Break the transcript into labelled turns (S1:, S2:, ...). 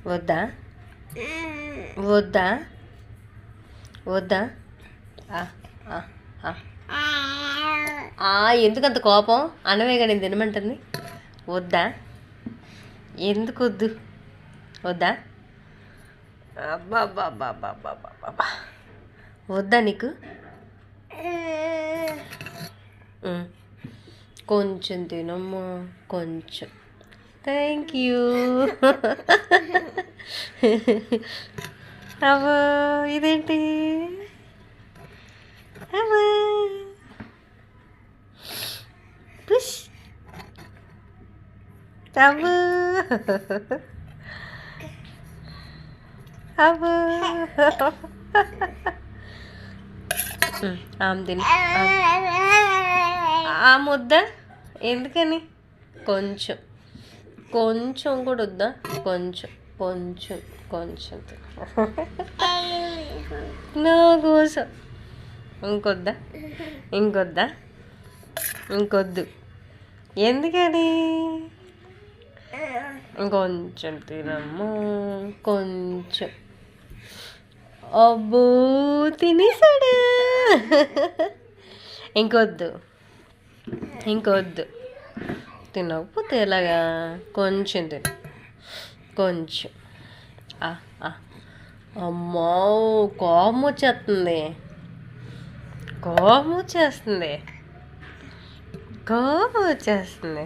S1: వద్దా వద్దా వద్దా ఎందుకంత కోపం? అన్నమేగా నేను తినమంటుంది. వద్దా? ఎందుకు వద్దు? వద్దా? అబ్బా వద్దా నీకు? కొంచెం తినమ్మా, కొంచెం. Thank you. అవ్వో ఇదేంటి? అవ్వో పుష్. అవ్వో అవ్వో తిని ముద్ద ఎందుకని? కొంచెం కొంచెం కూడా వద్దా? కొంచెం కొంచెం కొంచెం నా కోసం. ఇంకొద్దా? ఇంకొద్దా? ఇంకొద్దు. ఎందుకని? ఇంకొంచెం తినమ్మా, కొంచెం. అబ్బో తినేసాడు. ఇంకొద్దు, ఇంకొద్దు. తినకపోతే ఎలాగా? కొంచెం తిను, కొంచెం. అమ్మో కోపం వచ్చేస్తుంది, కోపం వచ్చేస్తుంది, కోపం వచ్చేస్తుంది.